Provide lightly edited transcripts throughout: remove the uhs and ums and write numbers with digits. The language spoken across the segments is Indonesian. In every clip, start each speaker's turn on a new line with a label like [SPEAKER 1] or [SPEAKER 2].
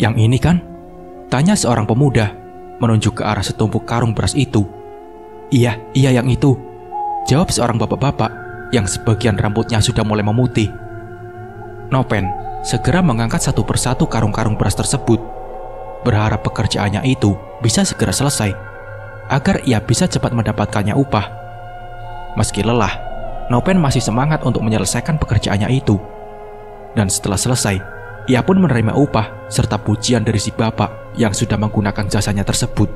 [SPEAKER 1] Yang ini kan? Tanya seorang pemuda, menunjuk ke arah setumpuk karung beras itu. Iya yang itu, jawab seorang bapak-bapak yang sebagian rambutnya sudah mulai memutih. Nopen segera mengangkat satu persatu karung-karung beras tersebut, berharap pekerjaannya itu bisa segera selesai, agar ia bisa cepat mendapatkannya upah. Meski lelah, Nopen masih semangat untuk menyelesaikan pekerjaannya itu. Dan setelah selesai, ia pun menerima upah serta pujian dari si bapak yang sudah menggunakan jasanya tersebut.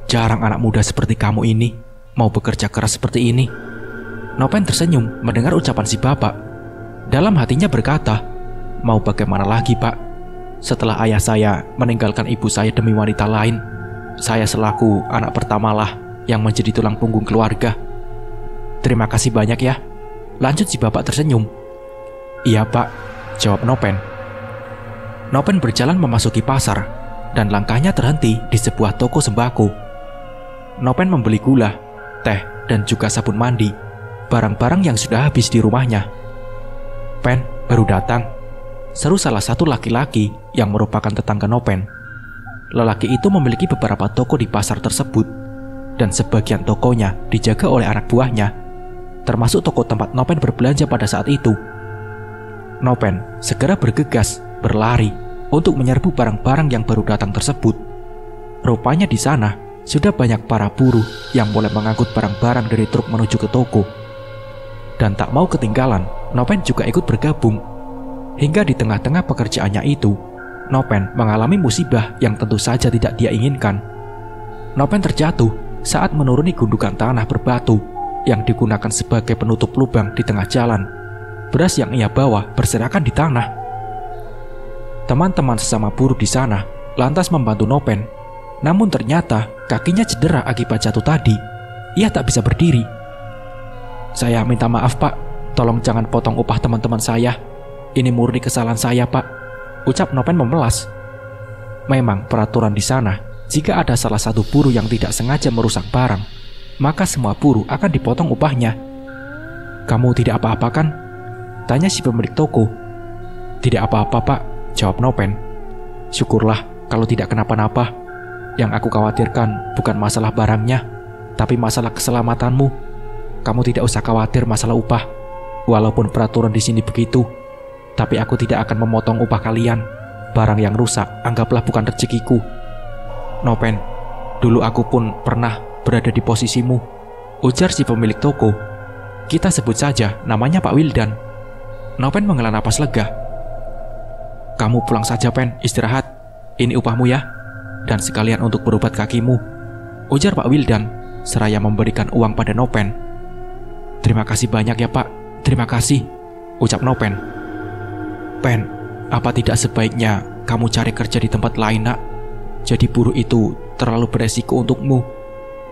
[SPEAKER 1] Jarang anak muda seperti kamu ini mau bekerja keras seperti ini. Nopen tersenyum mendengar ucapan si bapak. Dalam hatinya berkata, mau bagaimana lagi pak? Setelah ayah saya meninggalkan ibu saya demi wanita lain, saya selaku anak pertamalah yang menjadi tulang punggung keluarga. Terima kasih banyak ya. Lanjut si bapak tersenyum. Iya pak, jawab Nopen. Nopen berjalan memasuki pasar dan langkahnya terhenti di sebuah toko sembako. Nopen membeli gula, teh, dan juga sabun mandi, barang-barang yang sudah habis di rumahnya. Pen, baru datang, seru salah satu laki-laki yang merupakan tetangga Nopen. Lelaki itu memiliki beberapa toko di pasar tersebut, dan sebagian tokonya dijaga oleh anak buahnya, termasuk toko tempat Nopen berbelanja pada saat itu. Nopen segera bergegas berlari untuk menyerbu barang-barang yang baru datang tersebut. Rupanya di sana sudah banyak para buruh yang mulai mengangkut barang-barang dari truk menuju ke toko. Dan tak mau ketinggalan, Nopen juga ikut bergabung. Hingga di tengah-tengah pekerjaannya itu, Nopen mengalami musibah yang tentu saja tidak dia inginkan. Nopen terjatuh saat menuruni gundukan tanah berbatu yang digunakan sebagai penutup lubang di tengah jalan. Beras yang ia bawa berserakan di tanah. Teman-teman sesama buruh di sana lantas membantu Nopen. Namun ternyata kakinya cedera akibat jatuh tadi. Ia tak bisa berdiri. Saya minta maaf pak, tolong jangan potong upah teman-teman saya. Ini murni kesalahan saya pak, ucap Nopen memelas. Memang peraturan di sana, jika ada salah satu buruh yang tidak sengaja merusak barang, maka semua buruh akan dipotong upahnya. Kamu tidak apa-apa kan? Tanya si pemilik toko. Tidak apa-apa pak, jawab Nopen. Syukurlah kalau tidak kenapa-napa. Yang aku khawatirkan bukan masalah barangnya, tapi masalah keselamatanmu. Kamu tidak usah khawatir masalah upah. Walaupun peraturan di sini begitu, tapi aku tidak akan memotong upah kalian. Barang yang rusak anggaplah bukan rezekiku. Nopen, dulu aku pun pernah berada di posisimu, ujar si pemilik toko. Kita sebut saja namanya Pak Wildan. Nopen menghela napas lega. Kamu pulang saja Pen, istirahat. Ini upahmu ya, dan sekalian untuk berobat kakimu, ujar Pak Wildan seraya memberikan uang pada Nopen. Terima kasih banyak ya pak, terima kasih, ucap Nopen. Pen, apa tidak sebaiknya kamu cari kerja di tempat lain nak? Jadi buruh itu terlalu beresiko untukmu.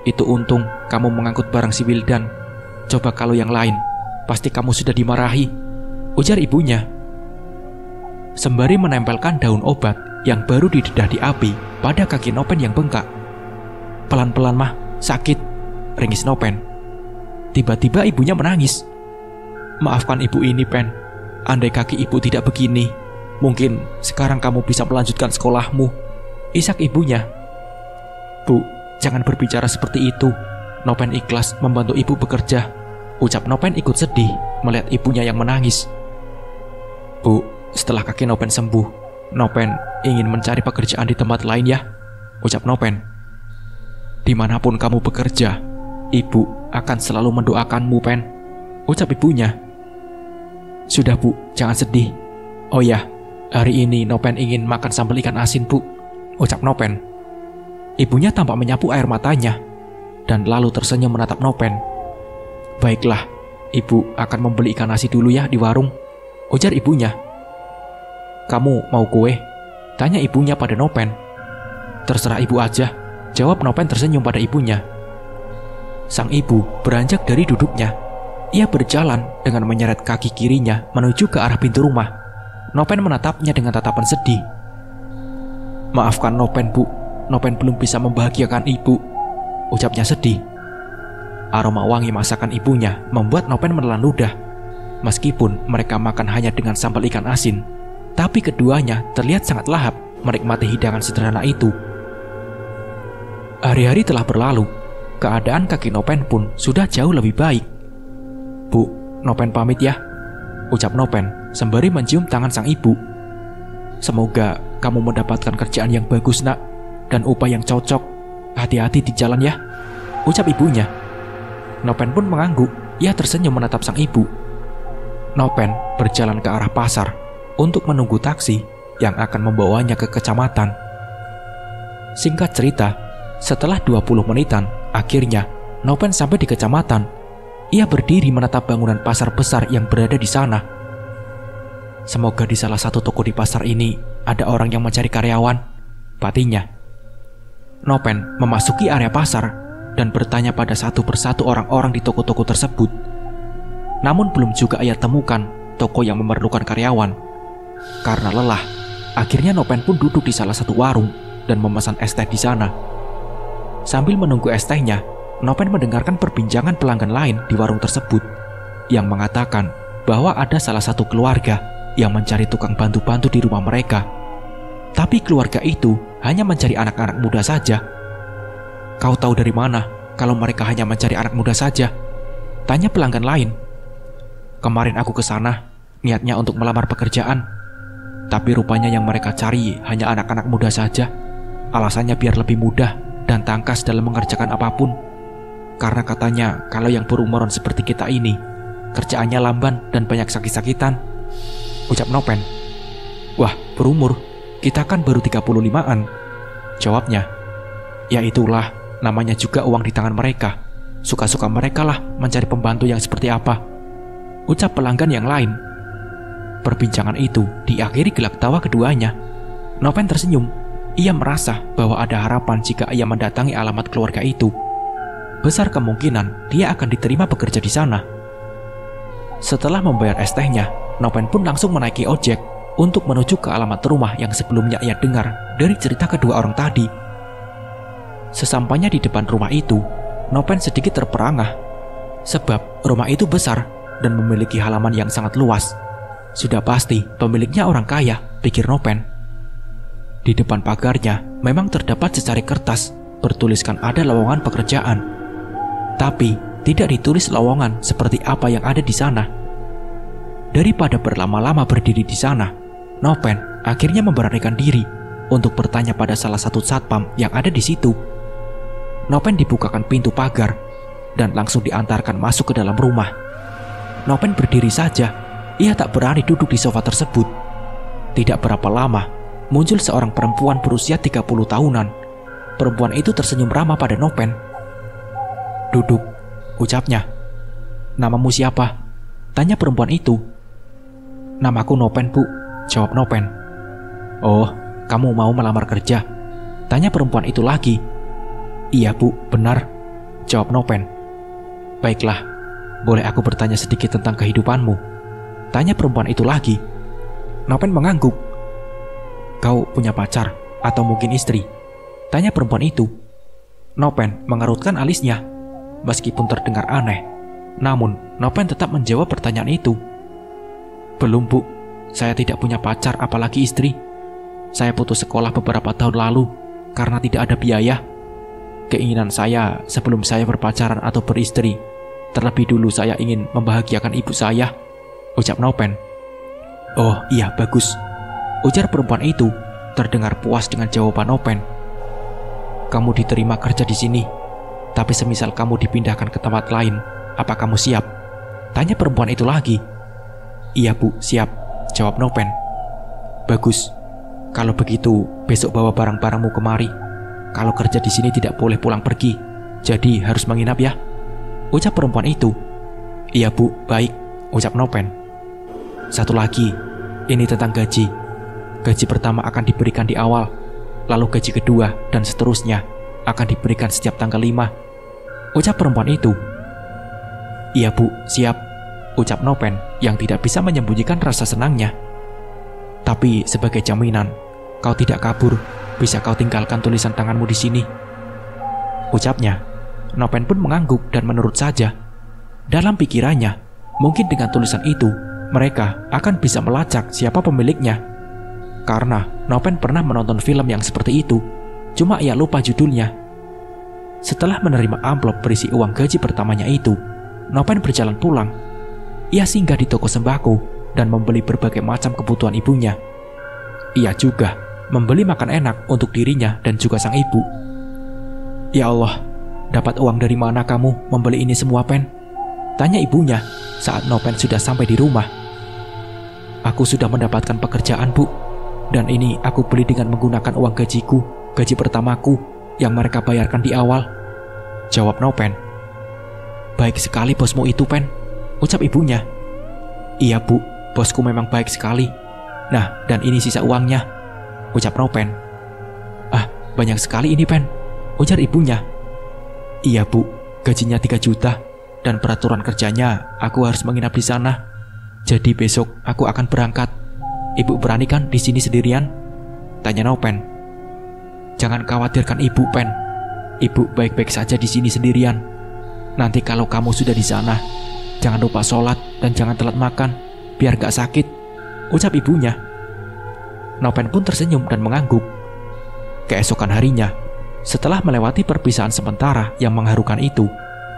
[SPEAKER 1] Itu untung kamu mengangkut barang si Wildan. Coba kalau yang lain, pasti kamu sudah dimarahi, ujar ibunya. Sembari menempelkan daun obat yang baru didedah di api pada kaki Nopen yang bengkak. Pelan-pelan mah, sakit, ringis Nopen. Tiba-tiba ibunya menangis. Maafkan ibu ini Pen, andai kaki ibu tidak begini, mungkin sekarang kamu bisa melanjutkan sekolahmu, isak ibunya. Bu, jangan berbicara seperti itu. Nopen ikhlas membantu ibu bekerja, ucap Nopen ikut sedih melihat ibunya yang menangis. Bu, setelah kaki Nopen sembuh, Nopen ingin mencari pekerjaan di tempat lain ya, ucap Nopen. Dimanapun kamu bekerja, ibu akan selalu mendoakanmu Pen, ucap ibunya. Sudah bu, jangan sedih. Oh ya, hari ini Nopen ingin makan sambal ikan asin bu, ucap Nopen. Ibunya tampak menyapu air matanya dan lalu tersenyum menatap Nopen. Baiklah, ibu akan membeli ikan nasi dulu ya di warung, ujar ibunya. Kamu mau kue? Tanya ibunya pada Nopen. Terserah ibu aja, jawab Nopen tersenyum pada ibunya. Sang ibu beranjak dari duduknya. Ia berjalan dengan menyeret kaki kirinya menuju ke arah pintu rumah. Nopen menatapnya dengan tatapan sedih. Maafkan Nopen bu, Nopen belum bisa membahagiakan ibu, ucapnya sedih. Aroma wangi masakan ibunya membuat Nopen menelan ludah. Meskipun mereka makan hanya dengan sambal ikan asin, tapi keduanya terlihat sangat lahap. menikmati hidangan sederhana itu. Hari-hari telah berlalu. Keadaan kaki Nopen pun sudah jauh lebih baik. "Bu, Nopen pamit ya," ucap Nopen sembari mencium tangan sang ibu. "Semoga kamu mendapatkan kerjaan yang bagus, nak, dan upah yang cocok. Hati-hati di jalan ya," ucap ibunya. Nopen pun mengangguk. Ia tersenyum menatap sang ibu. Nopen berjalan ke arah pasar untuk menunggu taksi yang akan membawanya ke kecamatan. Singkat cerita, setelah 20 menitan, akhirnya Nopen sampai di kecamatan. Ia berdiri menatap bangunan pasar besar yang berada di sana. "Semoga di salah satu toko di pasar ini ada orang yang mencari karyawan," patinya. Nopen memasuki area pasar dan bertanya pada satu persatu orang-orang di toko-toko tersebut. Namun belum juga ia temukan toko yang memerlukan karyawan. Karena lelah, akhirnya Nopen pun duduk di salah satu warung dan memesan es teh di sana. Sambil menunggu es tehnya, Nopen mendengarkan perbincangan pelanggan lain di warung tersebut yang mengatakan bahwa ada salah satu keluarga yang mencari tukang bantu-bantu di rumah mereka. Tapi keluarga itu hanya mencari anak-anak muda saja. "Kau tahu dari mana kalau mereka hanya mencari anak muda saja?" tanya pelanggan lain. "Kemarin aku ke sana, niatnya untuk melamar pekerjaan. Tapi rupanya yang mereka cari hanya anak-anak muda saja. Alasannya biar lebih mudah dan tangkas dalam mengerjakan apapun. Karena katanya kalau yang berumuran seperti kita ini, kerjaannya lamban dan banyak sakit-sakitan," ucap Nopen. "Wah, berumur? Kita kan baru 35-an," jawabnya. "Ya itulah, namanya juga uang di tangan mereka. Suka-suka mereka lah mencari pembantu yang seperti apa," ucap pelanggan yang lain. Perbincangan itu diakhiri gelak tawa keduanya. Nopen tersenyum. Ia merasa bahwa ada harapan jika ia mendatangi alamat keluarga itu. Besar kemungkinan dia akan diterima bekerja di sana. Setelah membayar es tehnya, Nopen pun langsung menaiki ojek untuk menuju ke alamat rumah yang sebelumnya ia dengar dari cerita kedua orang tadi. Sesampainya di depan rumah itu, Nopen sedikit terperangah. Sebab rumah itu besar dan memiliki halaman yang sangat luas. Sudah pasti pemiliknya orang kaya, pikir Nopen. Di depan pagarnya memang terdapat secari kertas bertuliskan ada lowongan pekerjaan. Tapi tidak ditulis lowongan seperti apa yang ada di sana. Daripada berlama-lama berdiri di sana, Nopen akhirnya memberanikan diri untuk bertanya pada salah satu satpam yang ada di situ. Nopen dibukakan pintu pagar dan langsung diantarkan masuk ke dalam rumah. Nopen berdiri saja, ia tak berani duduk di sofa tersebut. Tidak berapa lama, muncul seorang perempuan berusia 30 tahunan. Perempuan itu tersenyum ramah pada Nopen. "Duduk," ucapnya. "Namamu siapa?" tanya perempuan itu. "Namaku Nopen, Bu," jawab Nopen. "Oh, kamu mau melamar kerja?" tanya perempuan itu lagi. "Iya, Bu, benar," jawab Nopen. "Baiklah, boleh aku bertanya sedikit tentang kehidupanmu?" tanya perempuan itu lagi. Nopen mengangguk. "Kau punya pacar atau mungkin istri?" tanya perempuan itu. Nopen mengerutkan alisnya. Meskipun terdengar aneh, namun Nopen tetap menjawab pertanyaan itu. "Belum, Bu. Saya tidak punya pacar apalagi istri. Saya putus sekolah beberapa tahun lalu karena tidak ada biaya. Keinginan saya sebelum saya berpacaran atau beristri, terlebih dulu saya ingin membahagiakan ibu saya," ucap Nopen. "Oh iya, bagus," ujar perempuan itu, terdengar puas dengan jawaban Nopen. "Kamu diterima kerja di sini. Tapi semisal kamu dipindahkan ke tempat lain, apa kamu siap?" tanya perempuan itu lagi. "Iya, Bu, siap," jawab Nopen. "Bagus. Kalau begitu, besok bawa barang-barangmu kemari. Kalau kerja di sini tidak boleh pulang pergi, jadi harus menginap ya," ucap perempuan itu. "Iya, Bu, baik," ucap Nopen. "Satu lagi, ini tentang gaji. Gaji pertama akan diberikan di awal, lalu gaji kedua dan seterusnya akan diberikan setiap tanggal 5, ucap perempuan itu. "Iya, Bu, siap," ucap Nopen yang tidak bisa menyembunyikan rasa senangnya. "Tapi sebagai jaminan, kau tidak kabur, bisa kau tinggalkan tulisan tanganmu di sini," ucapnya. Nopen pun mengangguk dan menurut saja. Dalam pikirannya, mungkin dengan tulisan itu, mereka akan bisa melacak siapa pemiliknya. Karena Nopen pernah menonton film yang seperti itu, cuma ia lupa judulnya. Setelah menerima amplop berisi uang gaji pertamanya itu, Nopen berjalan pulang. Ia singgah di toko sembako dan membeli berbagai macam kebutuhan ibunya. Ia juga membeli makan enak untuk dirinya dan juga sang ibu. "Ya Allah, dapat uang dari mana kamu membeli ini semua, Pen?" tanya ibunya saat Nopen sudah sampai di rumah. "Aku sudah mendapatkan pekerjaan, Bu, dan ini aku beli dengan menggunakan uang gajiku, gaji pertamaku yang mereka bayarkan di awal," jawab Nopen. "Baik sekali bosmu itu, Pen," ucap ibunya. "Iya, Bu, bosku memang baik sekali. Nah, dan ini sisa uangnya," ucap Nopen. "Ah, banyak sekali ini, Pen," ujar ibunya. "Iya, Bu, gajinya 3 juta dan peraturan kerjanya aku harus menginap di sana. Jadi besok aku akan berangkat. Ibu berani kan di sini sendirian?" tanya Nopen. "Jangan khawatirkan ibu, Pen. Ibu baik-baik saja di sini sendirian. Nanti kalau kamu sudah di sana, jangan lupa sholat dan jangan telat makan, biar gak sakit," ucap ibunya. Nopen pun tersenyum dan mengangguk. Keesokan harinya, setelah melewati perpisahan sementara yang mengharukan itu,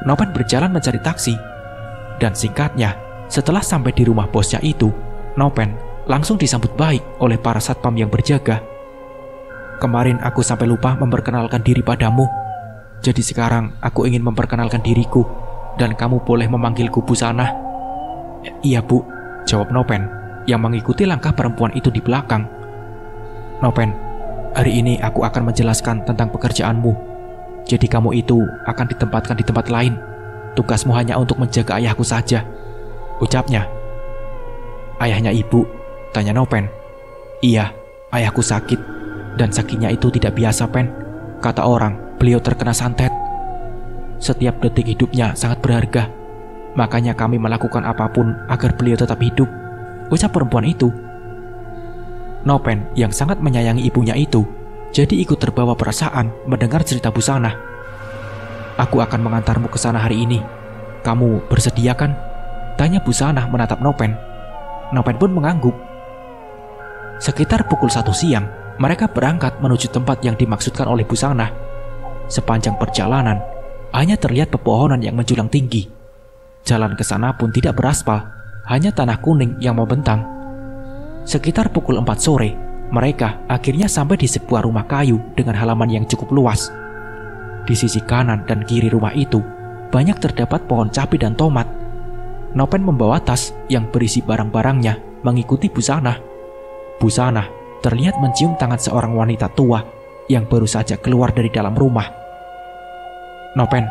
[SPEAKER 1] Nopen berjalan mencari taksi. Dan singkatnya, setelah sampai di rumah bosnya itu, Nopen langsung disambut baik oleh para satpam yang berjaga. "Kemarin aku sampai lupa memperkenalkan diri padamu. Jadi sekarang aku ingin memperkenalkan diriku, dan kamu boleh memanggilku Busana." "Iya, Bu," jawab Nopen yang mengikuti langkah perempuan itu di belakang. "Nopen, hari ini aku akan menjelaskan tentang pekerjaanmu. Jadi kamu itu akan ditempatkan di tempat lain. Tugasmu hanya untuk menjaga ayahku saja," ucapnya. "Ayahnya ibu?" tanya Nopen. "Iya, ayahku sakit. Dan sakitnya itu tidak biasa, Pen. Kata orang, beliau terkena santet. Setiap detik hidupnya sangat berharga. Makanya kami melakukan apapun agar beliau tetap hidup," ucap perempuan itu. Nopen yang sangat menyayangi ibunya itu jadi ikut terbawa perasaan mendengar cerita Busana. "Aku akan mengantarmu ke sana hari ini. Kamu bersedia kan?" tanya Busana menatap Nopen. Nopen pun mengangguk. Sekitar pukul 1 siang, mereka berangkat menuju tempat yang dimaksudkan oleh Busana. Sepanjang perjalanan, hanya terlihat pepohonan yang menjulang tinggi. Jalan ke sana pun tidak beraspal, hanya tanah kuning yang membentang. Sekitar pukul 4 sore, mereka akhirnya sampai di sebuah rumah kayu dengan halaman yang cukup luas. Di sisi kanan dan kiri rumah itu, banyak terdapat pohon cabai dan tomat. Nopen membawa tas yang berisi barang-barangnya mengikuti Busana. Busana terlihat mencium tangan seorang wanita tua yang baru saja keluar dari dalam rumah. "Nopen,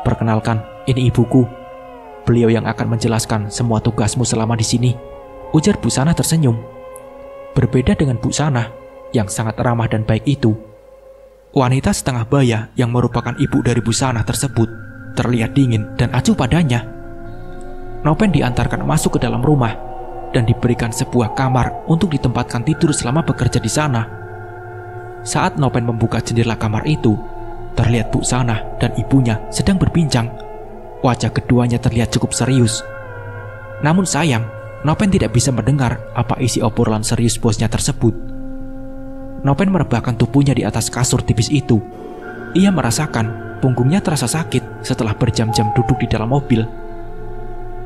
[SPEAKER 1] perkenalkan, ini ibuku. Beliau yang akan menjelaskan semua tugasmu selama di sini," ujar Busana tersenyum. Berbeda dengan Busana yang sangat ramah dan baik itu, wanita setengah baya yang merupakan ibu dari Busana tersebut terlihat dingin dan acuh padanya. Nopen diantarkan masuk ke dalam rumah dan diberikan sebuah kamar untuk ditempatkan tidur selama bekerja di sana. Saat Nopen membuka jendela kamar itu, terlihat Busana dan ibunya sedang berbincang. Wajah keduanya terlihat cukup serius. Namun sayang, Nopen tidak bisa mendengar apa isi obrolan serius bosnya tersebut. Nopen merebahkan tubuhnya di atas kasur tipis itu. Ia merasakan punggungnya terasa sakit setelah berjam-jam duduk di dalam mobil.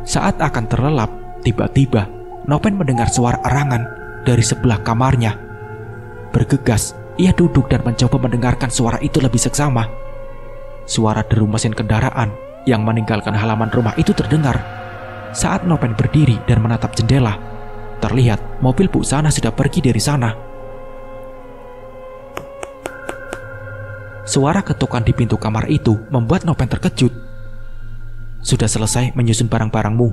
[SPEAKER 1] Saat akan terlelap, tiba-tiba Nopen mendengar suara erangan dari sebelah kamarnya. Bergegas, ia duduk dan mencoba mendengarkan suara itu lebih seksama. Suara deru mesin kendaraan yang meninggalkan halaman rumah itu terdengar. Saat Nopen berdiri dan menatap jendela, terlihat mobil Busana sudah pergi dari sana. Suara ketukan di pintu kamar itu membuat Nopen terkejut. "Sudah selesai menyusun barang-barangmu?"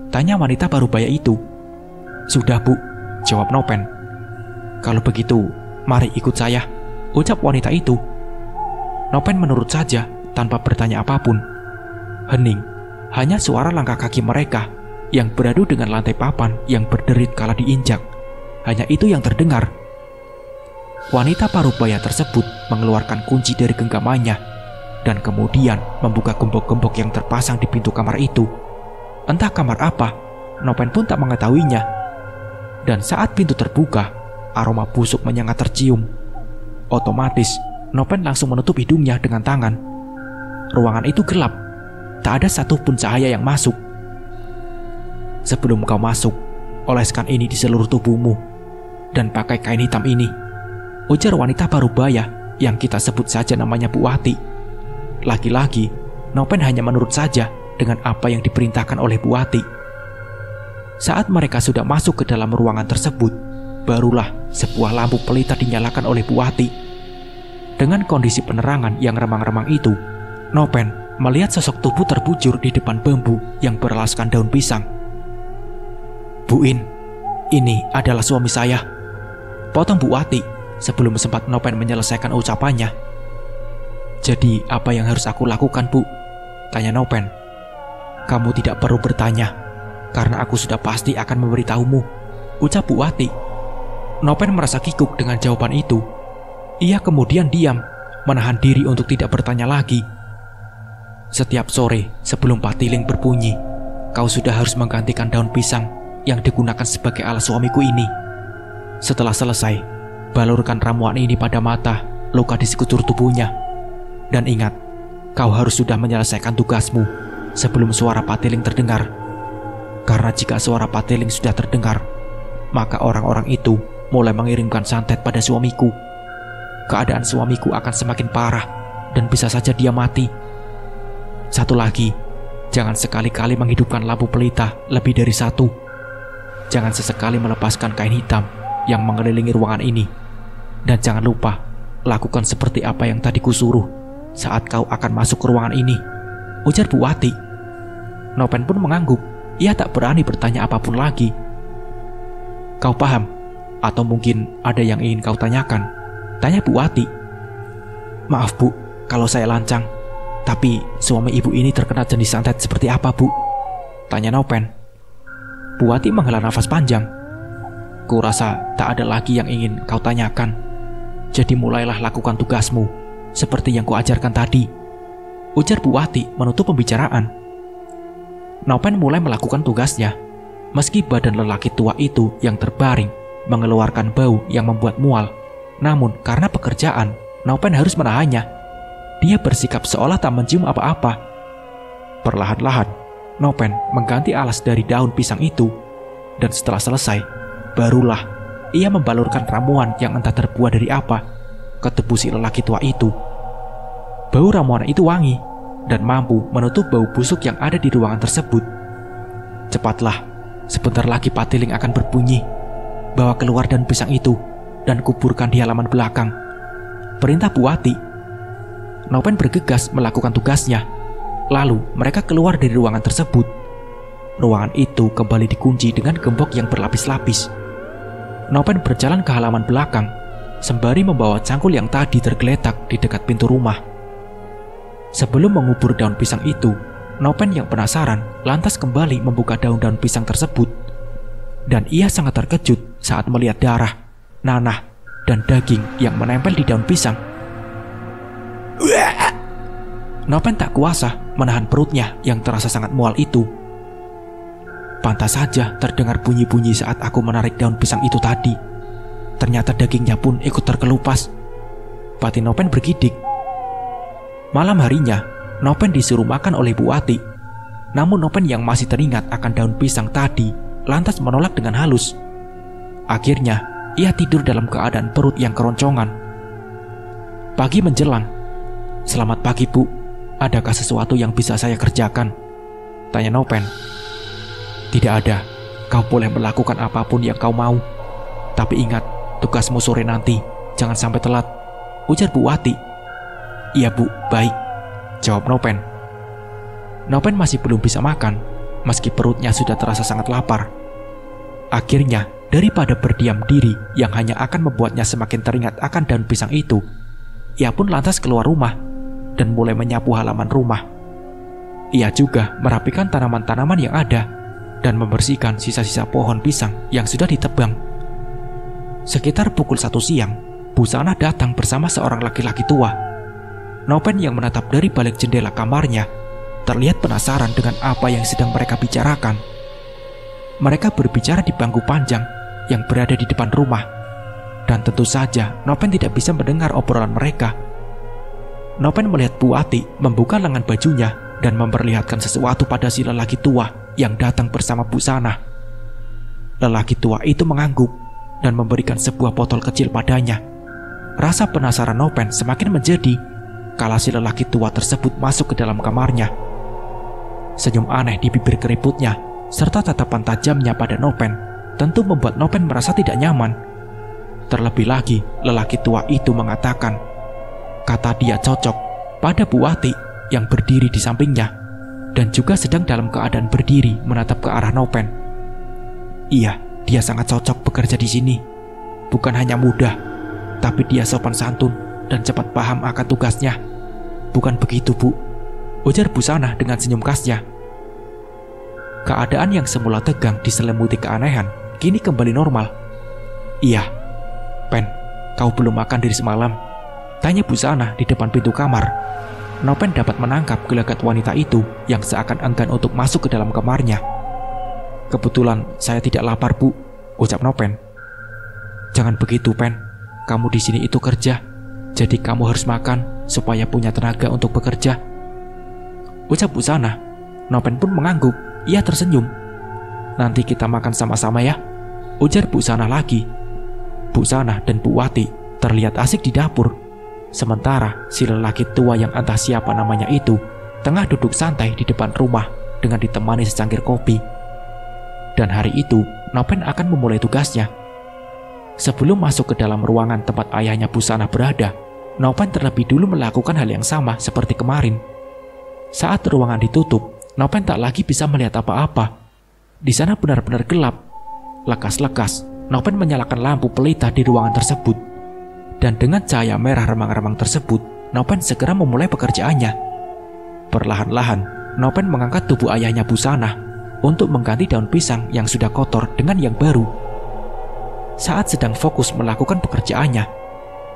[SPEAKER 1] tanya wanita parubaya itu. "Sudah, Bu," jawab Nopen. "Kalau begitu, mari ikut saya," ucap wanita itu. Nopen menurut saja tanpa bertanya apapun. Hening. Hanya suara langkah kaki mereka yang beradu dengan lantai papan yang berderit kala diinjak. Hanya itu yang terdengar. Wanita parubaya tersebut mengeluarkan kunci dari genggamannya dan kemudian membuka gembok-gembok yang terpasang di pintu kamar itu. Entah kamar apa, Nopen pun tak mengetahuinya. Dan saat pintu terbuka, aroma busuk menyengat tercium. Otomatis, Nopen langsung menutup hidungnya dengan tangan. Ruangan itu gelap, tak ada satupun cahaya yang masuk. Sebelum kau masuk, oleskan ini di seluruh tubuhmu, dan pakai kain hitam ini, ujar wanita parubaya yang kita sebut saja namanya Bu Wati. Lagi-lagi, Nopen hanya menurut saja dengan apa yang diperintahkan oleh Bu Wati. Saat mereka sudah masuk ke dalam ruangan tersebut, barulah sebuah lampu pelita dinyalakan oleh Bu Wati. Dengan kondisi penerangan yang remang-remang itu, Nopen melihat sosok tubuh terbujur di depan bambu yang beralaskan daun pisang. "Bu In, ini adalah suami saya," potong Bu Wati sebelum sempat Nopen menyelesaikan ucapannya. "Jadi apa yang harus aku lakukan, Bu?" tanya Nopen. "Kamu tidak perlu bertanya, karena aku sudah pasti akan memberitahumu," ucap Bu Wati. Nopen merasa kikuk dengan jawaban itu. Ia kemudian diam, menahan diri untuk tidak bertanya lagi. "Setiap sore sebelum patiling berbunyi, kau sudah harus menggantikan daun pisang yang digunakan sebagai alas suamiku ini. Setelah selesai, balurkan ramuan ini pada mata luka di sekujur tubuhnya. Dan ingat, kau harus sudah menyelesaikan tugasmu sebelum suara patiling terdengar. Karena jika suara patiling sudah terdengar, maka orang-orang itu mulai mengirimkan santet pada suamiku. Keadaan suamiku akan semakin parah dan bisa saja dia mati. Satu lagi, jangan sekali-kali menghidupkan lampu pelita lebih dari satu. Jangan sesekali melepaskan kain hitam yang mengelilingi ruangan ini. Dan jangan lupa, lakukan seperti apa yang tadi kusuruh saat kau akan masuk ke ruangan ini," ujar Bu Wati. Nopen pun mengangguk. Ia tak berani bertanya apapun lagi. "Kau paham? Atau mungkin ada yang ingin kau tanyakan?" tanya Bu Wati. "Maaf Bu, kalau saya lancang. Tapi suami ibu ini terkena jenis santet seperti apa, Bu?" tanya Nopen. Bu Wati menghela nafas panjang. "Kurasa tak ada lagi yang ingin kau tanyakan. Jadi mulailah lakukan tugasmu seperti yang kuajarkan tadi," ujar Bu Wati menutup pembicaraan. Nopen mulai melakukan tugasnya. Meski badan lelaki tua itu yang terbaring mengeluarkan bau yang membuat mual, namun karena pekerjaan, Nopen harus menahannya. Dia bersikap seolah tak mencium apa-apa. Perlahan-lahan, Nopen mengganti alas dari daun pisang itu, dan setelah selesai, barulah ia membalurkan ramuan yang entah terbuat dari apa ke tubuh si lelaki tua itu. Bau ramuan itu wangi dan mampu menutup bau busuk yang ada di ruangan tersebut. "Cepatlah, sebentar lagi patiling akan berbunyi. Bawa keluar daun pisang itu dan kuburkan di halaman belakang," perintah Bu Wati. Nopen bergegas melakukan tugasnya. Lalu mereka keluar dari ruangan tersebut. Ruangan itu kembali dikunci dengan gembok yang berlapis-lapis. Nopen berjalan ke halaman belakang sembari membawa cangkul yang tadi tergeletak di dekat pintu rumah. Sebelum mengubur daun pisang itu, Nopen yang penasaran lantas kembali membuka daun-daun pisang tersebut. Dan ia sangat terkejut saat melihat darah, nanah, dan daging yang menempel di daun pisang. Nopen tak kuasa menahan perutnya yang terasa sangat mual itu. Pantas saja terdengar bunyi-bunyi saat aku menarik daun pisang itu tadi. Ternyata dagingnya pun ikut terkelupas. Batin Nopen bergidik. Malam harinya, Nopen disuruh makan oleh Bu Wati. Namun Nopen yang masih teringat akan daun pisang tadi lantas menolak dengan halus. Akhirnya, ia tidur dalam keadaan perut yang keroncongan. Pagi menjelang. "Selamat pagi, Bu. Adakah sesuatu yang bisa saya kerjakan?" tanya Nopen. "Tidak ada. Kau boleh melakukan apapun yang kau mau. Tapi ingat, tugasmu sore nanti. Jangan sampai telat," ujar Bu Wati. "Iya, Bu. Baik," jawab Nopen. Nopen masih belum bisa makan, meski perutnya sudah terasa sangat lapar. Akhirnya, daripada berdiam diri yang hanya akan membuatnya semakin teringat akan daun pisang itu, ia pun lantas keluar rumah dan mulai menyapu halaman rumah. Ia juga merapikan tanaman-tanaman yang ada dan membersihkan sisa-sisa pohon pisang yang sudah ditebang. Sekitar pukul 1 siang, Bu Sanah datang bersama seorang laki-laki tua. Nopen yang menatap dari balik jendela kamarnya terlihat penasaran dengan apa yang sedang mereka bicarakan. Mereka berbicara di bangku panjang yang berada di depan rumah. Dan tentu saja Nopen tidak bisa mendengar obrolan mereka. Nopen melihat Bu Ati membuka lengan bajunya dan memperlihatkan sesuatu pada si lelaki tua yang datang bersama busana. Lelaki tua itu mengangguk dan memberikan sebuah botol kecil padanya. Rasa penasaran Nopen semakin menjadi kala si lelaki tua tersebut masuk ke dalam kamarnya. Senyum aneh di bibir keriputnya serta tatapan tajamnya pada Nopen tentu membuat Nopen merasa tidak nyaman. Terlebih lagi, lelaki tua itu mengatakan kata dia cocok pada Bu Ati yang berdiri di sampingnya dan juga sedang dalam keadaan berdiri menatap ke arah Nopen. Iya, dia sangat cocok bekerja di sini. Bukan hanya mudah, tapi dia sopan santun dan cepat paham akan tugasnya. Bukan begitu, Bu? Ujar Busana dengan senyum khasnya. Keadaan yang semula tegang diselimuti keanehan kini kembali normal. Iya, Pen, kau belum makan dari semalam? Tanya Busana di depan pintu kamar. Nopen dapat menangkap gelagat wanita itu yang seakan enggan untuk masuk ke dalam kamarnya. Kebetulan saya tidak lapar, Bu, ucap Nopen. Jangan begitu, Pen. Kamu di sini itu kerja, jadi kamu harus makan supaya punya tenaga untuk bekerja, ucap Busana. Nopen pun mengangguk. Ia tersenyum. Nanti kita makan sama-sama ya, ujar Busana lagi. Busana dan Bu Wati terlihat asik di dapur. Sementara si lelaki tua yang entah siapa namanya itu tengah duduk santai di depan rumah dengan ditemani secangkir kopi. Dan hari itu Nopen akan memulai tugasnya. Sebelum masuk ke dalam ruangan tempat ayahnya Busana berada, Nopen terlebih dulu melakukan hal yang sama seperti kemarin. Saat ruangan ditutup, Nopen tak lagi bisa melihat apa-apa. Di sana benar-benar gelap. Lekas-lekas, Nopen menyalakan lampu pelita di ruangan tersebut. Dan dengan cahaya merah remang-remang tersebut, Nopen segera memulai pekerjaannya. Perlahan-lahan, Nopen mengangkat tubuh ayahnya Busana untuk mengganti daun pisang yang sudah kotor dengan yang baru. Saat sedang fokus melakukan pekerjaannya,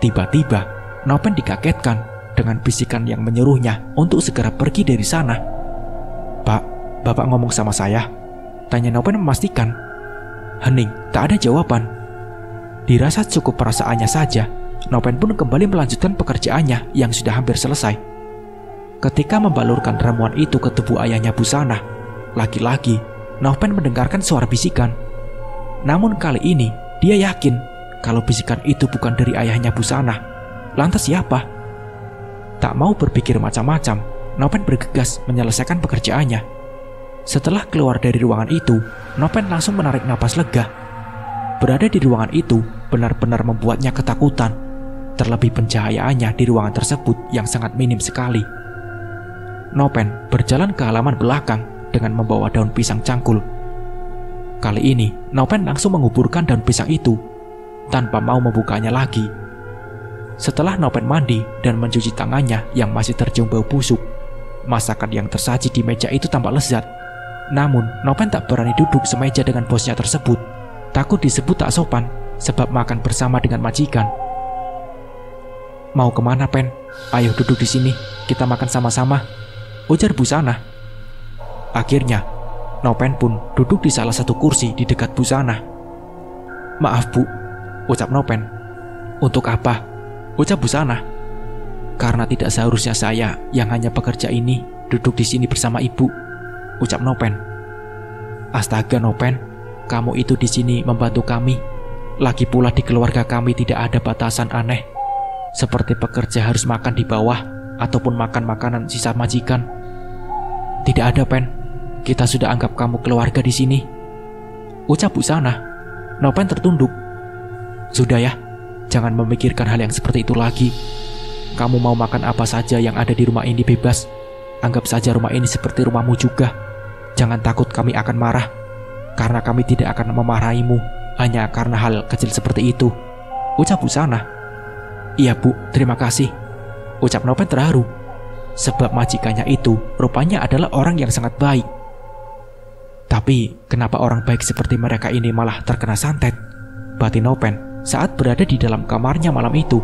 [SPEAKER 1] tiba-tiba Nopen dikagetkan dengan bisikan yang menyuruhnya untuk segera pergi dari sana. Pak, Bapak ngomong sama saya? Tanya Nopen memastikan. Hening, tak ada jawaban. Dirasa cukup perasaannya saja, Nopen pun kembali melanjutkan pekerjaannya yang sudah hampir selesai. Ketika membalurkan ramuan itu ke tubuh ayahnya Busana, lagi-lagi Nopen mendengarkan suara bisikan. Namun kali ini dia yakin kalau bisikan itu bukan dari ayahnya Busana. Lantas siapa? Tak mau berpikir macam-macam, Nopen bergegas menyelesaikan pekerjaannya. Setelah keluar dari ruangan itu, Nopen langsung menarik napas lega. Berada di ruangan itu benar-benar membuatnya ketakutan. Terlebih pencahayaannya di ruangan tersebut yang sangat minim sekali. Nopen berjalan ke halaman belakang dengan membawa daun pisang cangkul. Kali ini, Nopen langsung menguburkan daun pisang itu tanpa mau membukanya lagi. Setelah Nopen mandi dan mencuci tangannya yang masih tercium bau busuk, masakan yang tersaji di meja itu tampak lezat. Namun, Nopen tak berani duduk semeja dengan bosnya tersebut. Takut disebut tak sopan sebab makan bersama dengan majikan. Mau kemana, Pen? Ayo duduk di sini, kita makan sama-sama, ujar Busana. Akhirnya, Nopen pun duduk di salah satu kursi di dekat Busana. Maaf, Bu, ucap Nopen. Untuk apa? Ucap Busana. Karena tidak seharusnya saya yang hanya pekerja ini duduk di sini bersama ibu, ucap Nopen. Astaga, Nopen, kamu itu di sini membantu kami. Lagi pula di keluarga kami tidak ada batasan aneh, seperti pekerja harus makan di bawah ataupun makan makanan sisa majikan. Tidak ada, Pen. Kita sudah anggap kamu keluarga di sini, ucap Busana. Nopen tertunduk. Sudah ya, jangan memikirkan hal yang seperti itu lagi. Kamu mau makan apa saja yang ada di rumah ini bebas. Anggap saja rumah ini seperti rumahmu juga. Jangan takut kami akan marah, karena kami tidak akan memarahimu hanya karena hal kecil seperti itu, ucap Busana. Iya, Bu, terima kasih, ucap Nopen terharu. Sebab majikannya itu rupanya adalah orang yang sangat baik. Tapi kenapa orang baik seperti mereka ini malah terkena santet? Batin Nopen saat berada di dalam kamarnya malam itu.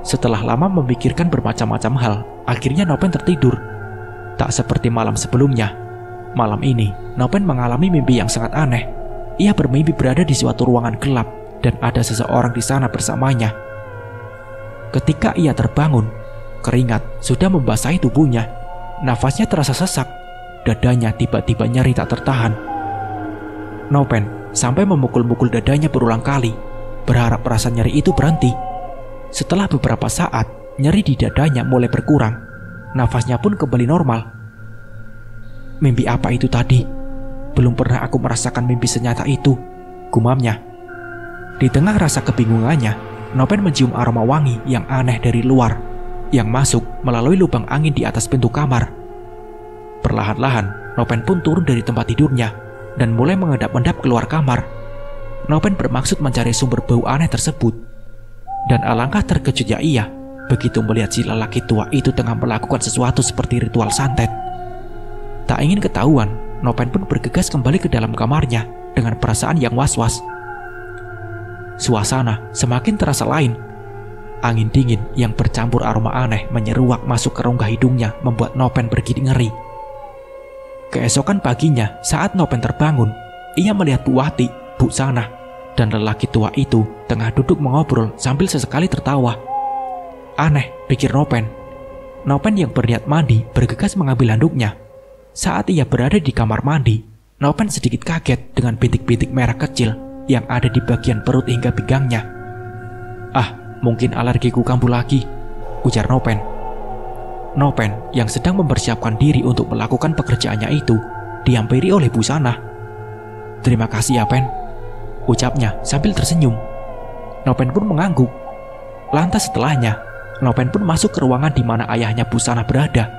[SPEAKER 1] Setelah lama memikirkan bermacam-macam hal, akhirnya Nopen tertidur. Tak seperti malam sebelumnya. Malam ini, Nopen mengalami mimpi yang sangat aneh. Ia bermimpi berada di suatu ruangan gelap dan ada seseorang di sana bersamanya. Ketika ia terbangun, keringat sudah membasahi tubuhnya. Nafasnya terasa sesak, dadanya tiba-tiba nyeri tak tertahan. Nopen sampai memukul-mukul dadanya berulang kali, berharap rasa nyeri itu berhenti. Setelah beberapa saat, nyeri di dadanya mulai berkurang. Nafasnya pun kembali normal. Mimpi apa itu tadi? Belum pernah aku merasakan mimpi senyata itu, gumamnya. Di tengah rasa kebingungannya, Nopen mencium aroma wangi yang aneh dari luar, yang masuk melalui lubang angin di atas pintu kamar. Perlahan-lahan, Nopen pun turun dari tempat tidurnya dan mulai mengendap-endap keluar kamar. Nopen bermaksud mencari sumber bau aneh tersebut. Dan alangkah terkejutnya ia begitu melihat si lelaki tua itu tengah melakukan sesuatu seperti ritual santet. Tak ingin ketahuan, Nopen pun bergegas kembali ke dalam kamarnya dengan perasaan yang was-was. Suasana semakin terasa lain. Angin dingin yang bercampur aroma aneh menyeruak masuk ke rongga hidungnya membuat Nopen bergidik ngeri. Keesokan paginya, saat Nopen terbangun, ia melihat Bu Wati, Bu Sanah, dan lelaki tua itu tengah duduk mengobrol sambil sesekali tertawa. Aneh, pikir Nopen. Nopen yang berniat mandi bergegas mengambil handuknya. Saat ia berada di kamar mandi, Nopen sedikit kaget dengan bintik-bintik merah kecil yang ada di bagian perut hingga pinggangnya. Ah, mungkin alergiku kambuh lagi, ujar Nopen. Nopen yang sedang mempersiapkan diri untuk melakukan pekerjaannya itu dihampiri oleh Bu Sanah. Terima kasih ya, Pen, ucapnya sambil tersenyum. Nopen pun mengangguk. Lantas setelahnya, Nopen pun masuk ke ruangan di mana ayahnya Bu Sanah berada.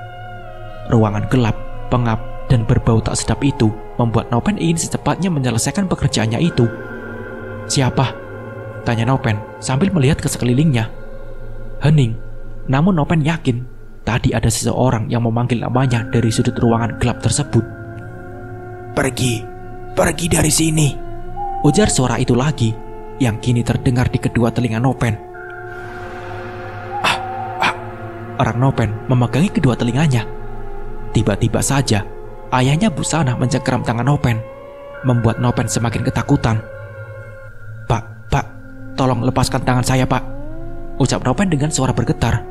[SPEAKER 1] Ruangan gelap, pengap, dan berbau tak sedap itu membuat Nopen ingin secepatnya menyelesaikan pekerjaannya itu. Siapa? Tanya Nopen sambil melihat ke sekelilingnya. Hening, namun Nopen yakin tadi ada seseorang yang memanggil namanya dari sudut ruangan gelap tersebut. Pergi dari sini, ujar suara itu lagi, yang kini terdengar di kedua telinga Nopen. Orang Nopen memegangi kedua telinganya. Tiba-tiba saja, ayahnya Bu Sanah mencengkeram tangan Nopen, membuat Nopen semakin ketakutan. Pak, tolong lepaskan tangan saya, Pak, ucap Nopen dengan suara bergetar.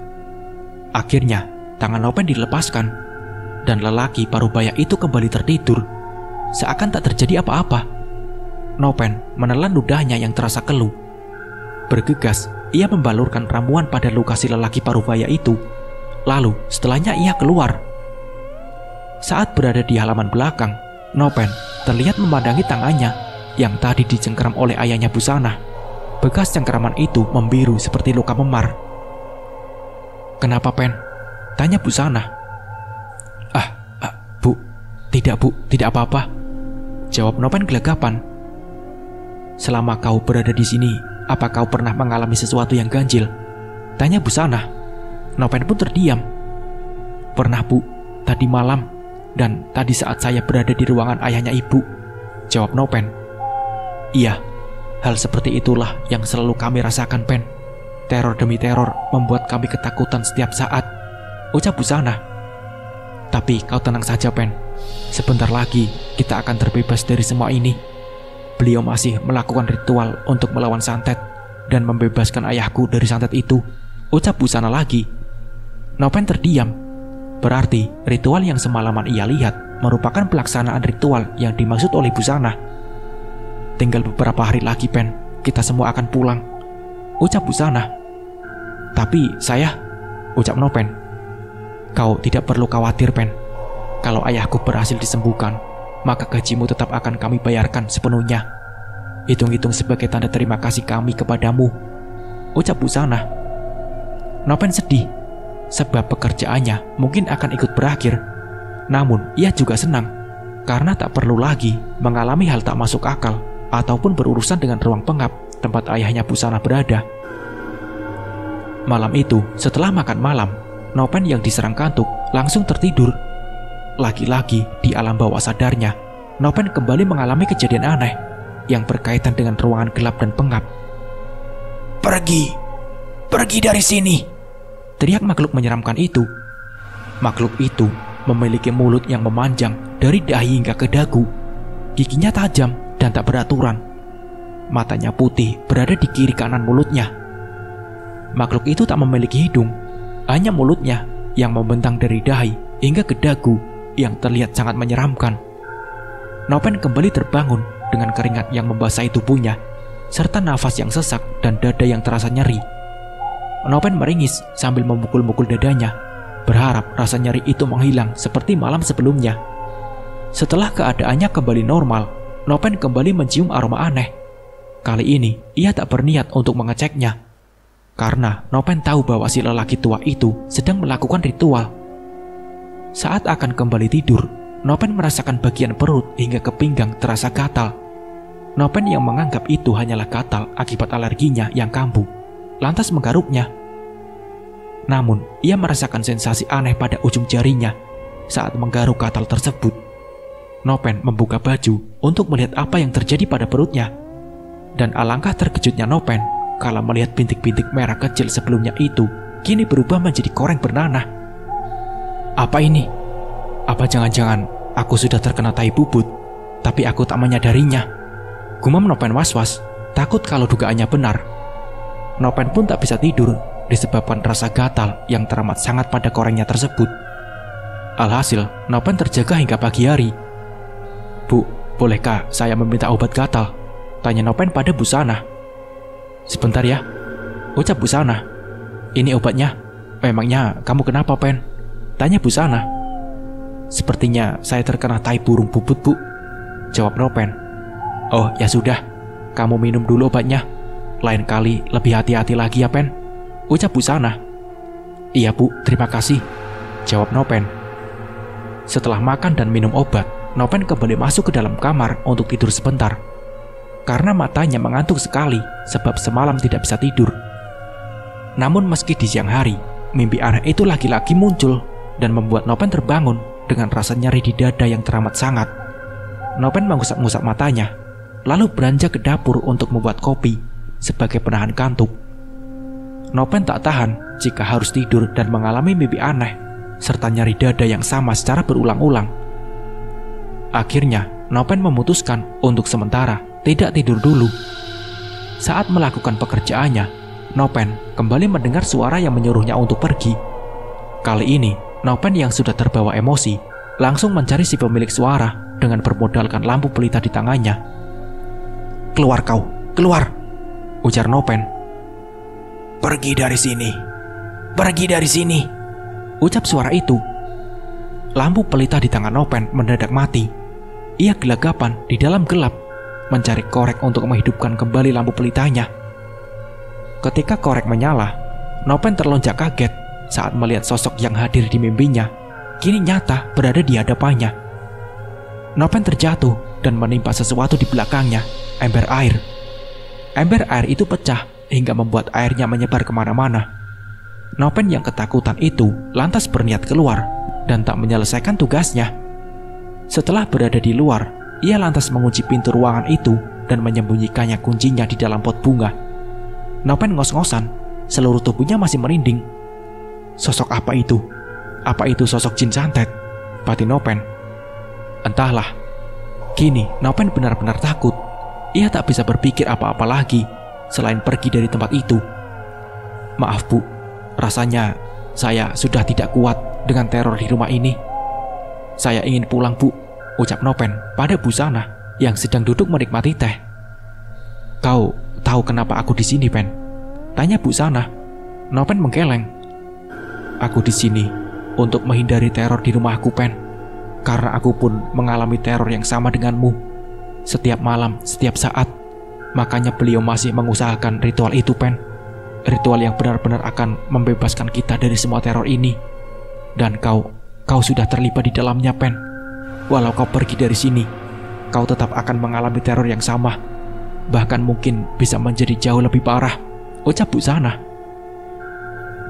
[SPEAKER 1] Akhirnya, tangan Nopen dilepaskan, dan lelaki parubaya itu kembali tertidur, seakan tak terjadi apa-apa. Nopen menelan ludahnya yang terasa keluh. Bergegas, ia membalurkan ramuan pada luka si lelaki parubaya itu. Lalu, setelahnya ia keluar. Saat berada di halaman belakang, Nopen terlihat memandangi tangannya yang tadi dicengkeram oleh ayahnya Bu Sanah. Bekas cengkeraman itu membiru seperti luka memar. Kenapa, Pen? Tanya Bu Sanah. Bu, tidak apa-apa, jawab Nopen gelegapan. Selama kau berada di sini, apa kau pernah mengalami sesuatu yang ganjil? Tanya Bu Sanah. Nopen pun terdiam. Pernah, Bu, tadi malam, dan tadi saat saya berada di ruangan ayahnya ibu, jawab Nopen. Iya, hal seperti itulah yang selalu kami rasakan, Pen. Teror demi teror membuat kami ketakutan setiap saat, ucap Bu Sanah. Tapi kau tenang saja, Pen. Sebentar lagi kita akan terbebas dari semua ini. Beliau masih melakukan ritual untuk melawan santet dan membebaskan ayahku dari santet itu, ucap Bu Sanah lagi. Nopen terdiam. Berarti ritual yang semalaman ia lihat merupakan pelaksanaan ritual yang dimaksud oleh Bu Sanah. Tinggal beberapa hari lagi, Pen, kita semua akan pulang, ucap Bu Sanah. Tapi saya, ucap Nopen. Kau tidak perlu khawatir, Pen. Kalau ayahku berhasil disembuhkan, maka gajimu tetap akan kami bayarkan sepenuhnya. Hitung-hitung sebagai tanda terima kasih kami kepadamu, ucap Bu Sanah. Nopen sedih, sebab pekerjaannya mungkin akan ikut berakhir. Namun ia juga senang, karena tak perlu lagi mengalami hal tak masuk akal ataupun berurusan dengan ruang pengap tempat ayahnya Bu Sanah berada. Malam itu, setelah makan malam, Nopen yang diserang kantuk langsung tertidur. Lagi-lagi di alam bawah sadarnya, Nopen kembali mengalami kejadian aneh yang berkaitan dengan ruangan gelap dan pengap. Pergi dari sini, teriak makhluk menyeramkan itu. Makhluk itu memiliki mulut yang memanjang dari dahi hingga ke dagu. Giginya tajam dan tak beraturan. Matanya putih, berada di kiri kanan mulutnya. Makhluk itu tak memiliki hidung, hanya mulutnya yang membentang dari dahi hingga ke dagu yang terlihat sangat menyeramkan. Nopen kembali terbangun dengan keringat yang membasahi tubuhnya, serta nafas yang sesak dan dada yang terasa nyeri. Nopen meringis sambil memukul-mukul dadanya, berharap rasa nyeri itu menghilang seperti malam sebelumnya. Setelah keadaannya kembali normal, Nopen kembali mencium aroma aneh. Kali ini, ia tak berniat untuk mengeceknya, karena Nopen tahu bahwa si lelaki tua itu sedang melakukan ritual. Saat akan kembali tidur, Nopen merasakan bagian perut hingga ke pinggang terasa gatal. Nopen yang menganggap itu hanyalah gatal akibat alerginya yang kambuh, lantas menggaruknya. Namun, ia merasakan sensasi aneh pada ujung jarinya saat menggaruk gatal tersebut. Nopen membuka baju untuk melihat apa yang terjadi pada perutnya. Dan alangkah terkejutnya Nopen kalau melihat bintik-bintik merah kecil sebelumnya itu kini berubah menjadi koreng bernanah. Apa ini? Apa jangan-jangan aku sudah terkena tai bubut, tapi aku tak menyadarinya? Gumam Nopen was-was, takut kalau dugaannya benar. Nopen pun tak bisa tidur disebabkan rasa gatal yang teramat sangat pada korengnya tersebut. Alhasil, Nopen terjaga hingga pagi hari. Bu, bolehkah saya meminta obat gatal? Tanya Nopen pada Busana. Sebentar ya, ucap Busana. Ini obatnya. Memangnya kamu kenapa, Pen? Tanya Busana. Sepertinya saya terkena tai burung bubut, Bu, jawab Nopen. Oh, ya sudah, kamu minum dulu obatnya. Lain kali lebih hati-hati lagi ya, Pen, ucap Busana. Iya, Bu, terima kasih, jawab Nopen. Setelah makan dan minum obat, Nopen kembali masuk ke dalam kamar untuk tidur sebentar. Karena matanya mengantuk sekali sebab semalam tidak bisa tidur. Namun meski di siang hari, mimpi aneh itu lagi-lagi muncul dan membuat Nopen terbangun dengan rasa nyeri di dada yang teramat sangat. Nopen mengusap-ngusap matanya, lalu beranjak ke dapur untuk membuat kopi sebagai penahan kantuk. Nopen tak tahan jika harus tidur dan mengalami mimpi aneh serta nyeri dada yang sama secara berulang-ulang. Akhirnya, Nopen memutuskan untuk sementara tidak tidur dulu. Saat melakukan pekerjaannya, Nopen kembali mendengar suara yang menyuruhnya untuk pergi. Kali ini, Nopen yang sudah terbawa emosi langsung mencari si pemilik suara dengan bermodalkan lampu pelita di tangannya. Keluar kau, keluar, ujar Nopen. Pergi dari sini, pergi dari sini, ucap suara itu. Lampu pelita di tangan Nopen mendadak mati. Ia gelagapan di dalam gelap, mencari korek untuk menghidupkan kembali lampu pelitanya. Ketika korek menyala, Nopen terlonjak kaget saat melihat sosok yang hadir di mimpinya kini nyata berada di hadapannya. Nopen terjatuh dan menimpa sesuatu di belakangnya, ember air. Ember air itu pecah hingga membuat airnya menyebar kemana-mana. Nopen yang ketakutan itu lantas berniat keluar dan tak menyelesaikan tugasnya. Setelah berada di luar, ia lantas mengunci pintu ruangan itu dan menyembunyikannya kuncinya di dalam pot bunga. Nopen ngos-ngosan, seluruh tubuhnya masih merinding. Sosok apa itu? Apa itu sosok jin santet? Batin Nopen. Entahlah. Kini Nopen benar-benar takut. Ia tak bisa berpikir apa-apa lagi selain pergi dari tempat itu. Maaf, Bu, rasanya saya sudah tidak kuat dengan teror di rumah ini. Saya ingin pulang, Bu, ucap Nopen pada Busana yang sedang duduk menikmati teh. Kau tahu kenapa aku di sini, Pen? Tanya Busana. Nopen menggeleng. Aku di sini untuk menghindari teror di rumahku, Pen. Karena aku pun mengalami teror yang sama denganmu. Setiap malam, setiap saat. Makanya beliau masih mengusahakan ritual itu, Pen. Ritual yang benar-benar akan membebaskan kita dari semua teror ini. Dan kau sudah terlibat di dalamnya, Pen. Walau kau pergi dari sini, kau tetap akan mengalami teror yang sama. Bahkan mungkin bisa menjadi jauh lebih parah, ucap Busana.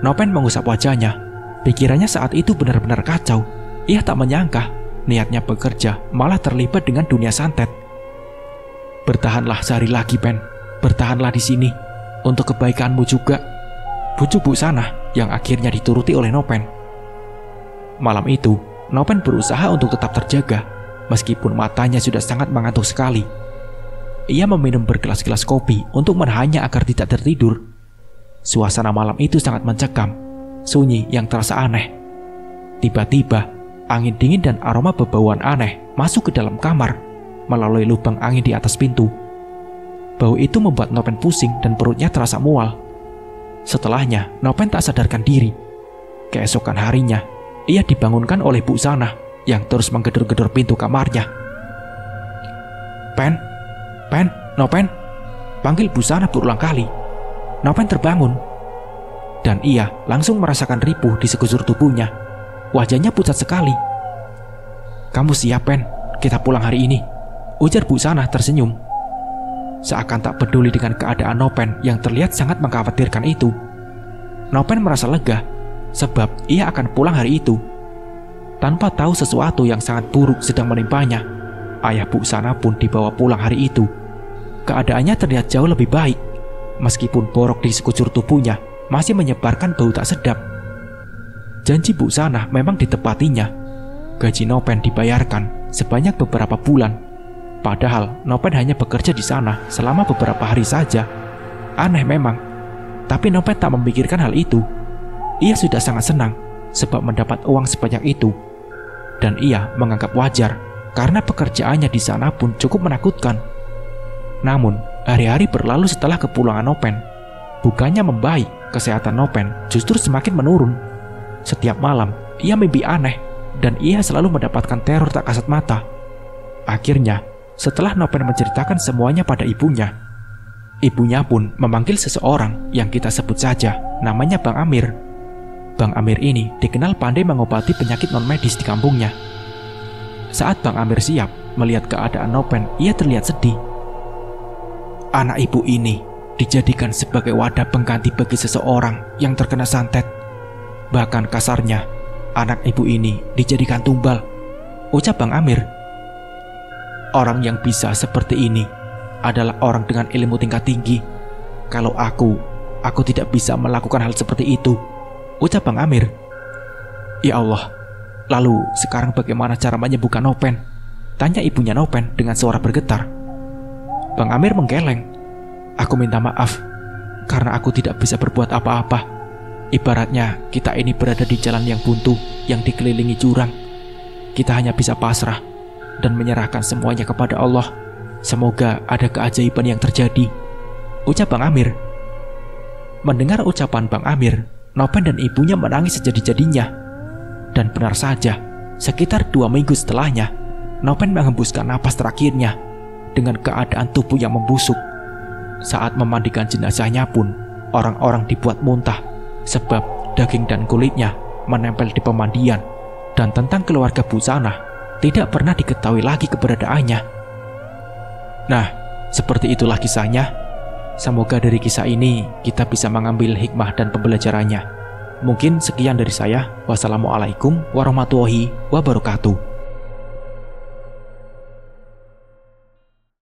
[SPEAKER 1] Nopen mengusap wajahnya. Pikirannya saat itu benar-benar kacau. Ia tak menyangka niatnya bekerja malah terlibat dengan dunia santet. Bertahanlah sehari lagi, Pen. Bertahanlah di sini untuk kebaikanmu juga, bujuk Busana yang akhirnya dituruti oleh Nopen. Malam itu, Nopen berusaha untuk tetap terjaga meskipun matanya sudah sangat mengantuk sekali. ia meminum bergelas-gelas kopi untuk menahannya agar tidak tertidur. Suasana malam itu sangat mencekam, sunyi yang terasa aneh. Tiba-tiba, angin dingin dan aroma bebauan aneh masuk ke dalam kamar melalui lubang angin di atas pintu. Bau itu membuat Nopen pusing dan perutnya terasa mual. Setelahnya, Nopen tak sadarkan diri. Keesokan harinya, ia dibangunkan oleh Bu Sanah yang terus menggedor-gedor pintu kamarnya. "Pen, Nopen," panggil Bu Sanah berulang kali. Nopen terbangun, dan ia langsung merasakan ripuh di sekujur tubuhnya. Wajahnya pucat sekali. "Kamu siap, Pen? Kita pulang hari ini," ujar Bu Sanah tersenyum. Seakan tak peduli dengan keadaan Nopen yang terlihat sangat mengkhawatirkan itu. Nopen merasa lega, sebab ia akan pulang hari itu. Tanpa tahu sesuatu yang sangat buruk sedang menimpanya, ayah Bu Sanah pun dibawa pulang hari itu. Keadaannya terlihat jauh lebih baik, meskipun borok di sekujur tubuhnya masih menyebarkan bau tak sedap. Janji Bu Sanah memang ditepatinya. Gaji Nopen dibayarkan sebanyak beberapa bulan. Padahal Nopen hanya bekerja di sana selama beberapa hari saja. Aneh memang, tapi Nopen tak memikirkan hal itu. Ia sudah sangat senang sebab mendapat uang sebanyak itu. Dan ia menganggap wajar karena pekerjaannya di sana pun cukup menakutkan. Namun, hari-hari berlalu setelah kepulangan Nopen. Bukannya membaik, kesehatan Nopen justru semakin menurun. Setiap malam, ia mimpi aneh dan ia selalu mendapatkan teror tak kasat mata. Akhirnya, setelah Nopen menceritakan semuanya pada ibunya, ibunya pun memanggil seseorang yang kita sebut saja namanya Bang Amir. Bang Amir ini dikenal pandai mengobati penyakit non-medis di kampungnya. Saat Bang Amir siap melihat keadaan Nopen, ia terlihat sedih. Anak ibu ini dijadikan sebagai wadah pengganti bagi seseorang yang terkena santet. Bahkan kasarnya, anak ibu ini dijadikan tumbal, ucap Bang Amir. Orang yang bisa seperti ini adalah orang dengan ilmu tingkat tinggi. Kalau aku tidak bisa melakukan hal seperti itu, ucap Bang Amir. Ya Allah, lalu sekarang bagaimana cara menyembuhkan Nopen? Tanya ibunya Nopen dengan suara bergetar. Bang Amir menggeleng. Aku minta maaf, karena aku tidak bisa berbuat apa-apa. Ibaratnya kita ini berada di jalan yang buntu, yang dikelilingi jurang. Kita hanya bisa pasrah dan menyerahkan semuanya kepada Allah. Semoga ada keajaiban yang terjadi, ucap Bang Amir. Mendengar ucapan Bang Amir, Nopen dan ibunya menangis sejadi-jadinya. Dan benar saja, sekitar 2 minggu setelahnya, Nopen menghembuskan napas terakhirnya dengan keadaan tubuh yang membusuk. Saat memandikan jenazahnya pun, orang-orang dibuat muntah sebab daging dan kulitnya menempel di pemandian. Dan tentang keluarga Bu Sanah tidak pernah diketahui lagi keberadaannya. Nah, seperti itulah kisahnya. Semoga dari kisah ini kita bisa mengambil hikmah dan pembelajarannya. Mungkin sekian dari saya. Wassalamualaikum warahmatullahi wabarakatuh.